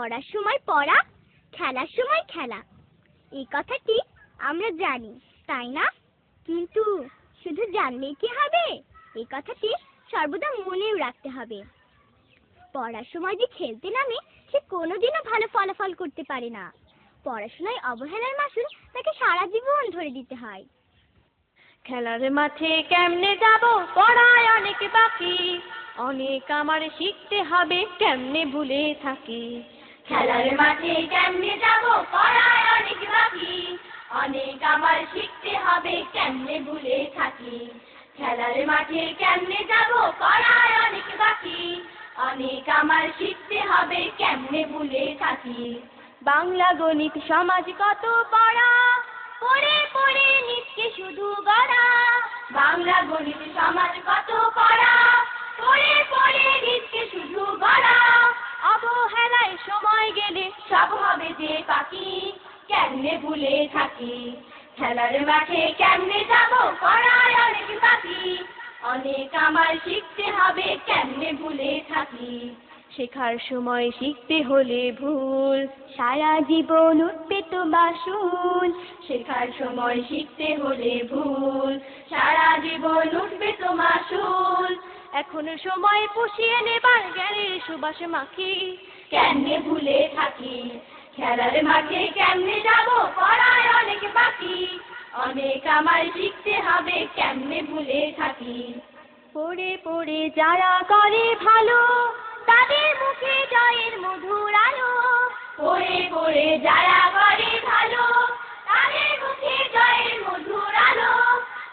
পড়ার সময় পড়া, খেলার সময় খেলা। এই কথাটি আমরা জানি, তাই না? কিন্তু শুধু জানলেই কি হবে? এই কথাটি সর্বদা মনেও রাখতে হবে। পড়ার সময় যে খেলতে নামে সে কোনোদিনও ভালো ফলাফল করতে পারে না। পড়াশোনায় অবহেলার মাসুল তাকে সারা জীবন ধরে দিতে হয়। খেলার মাঠে কেমনে যাব, পড়ায় অনেক বাকি, অনেক আমার শিখতে হবে, কেমনে ভুলে থাকি। খেলার মাঠে কেমনে যাব, পড়ায় অনেক বাকি, অনেক আমার শিখতে হবে, কেমনে ভুলে থাকি। খেলার মাঠে কেমনে যাব, পড়ায় অনেক বাকি, অনেক আমার শিখতে হবে, কেমনে ভুলে থাকি। বাংলা গণিত সমাজ কত পড়া, পড়ে পড়ে নিচ্ছে শুধু গড়া। বাংলা গণিত সমাজ কত পড়া, পড়ে পড়ে নিচ্ছে শুধু গড়া। অবহেলায় সময় গেলে সব হবে যে বাকি, কেমনে ভুলে থাকি। খেলার মাঠে কেমনে যাব, পড়ায় অনেক বাকি, অনেক আমার শিখতে হবে, কেমনে ভুলে থাকি। শেখার সময় শিখতে হলে ভুল, সারা জীবন উঠবে তো মাসুল। শেখার সময় শিখতে হলে ভুল, সারা জীবন উঠবে তো মাসুল। এখনো সময় পুষিয়ে নেবার জ্ঞানের সুবাস মাখি, কেমনে ভুলে থাকি। খেলার মাঠে কেমনে যাব, পড়ায় অনেক বাকি, অনেক আমার শিখতে হবে, কেমনে ভুলে থাকি। পড়ে পড়ে যারা করে ভালো, তাদের মুখে জয়ের মধুর আলো। পড়ে পড়ে যারা করে ভালো, তাদের মুখে জয়ের মধুর আলো।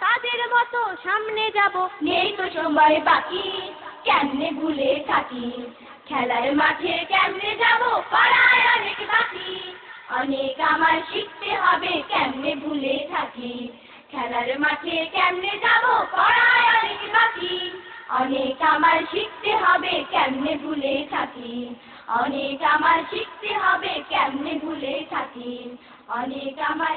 তাদের মতো সামনে যাব, নেই তো সময় বাকি, কেমনে ভুলে থাকি। খেলার মাঠে কেমনে যাব, পড়ায় অনেক বাকি, অনেক আমার শিখতে হবে, কেমনে ভুলে থাকি। খেলার মাঠে কেমনে যাব, পড়ায় অনেক বাকি, অনেক আমার শিখতে হবে, কেমনে ভুলে থাকি। অনেক আমার শিখতে হবে, কেমনে ভুলে থাকি। অনেক আমার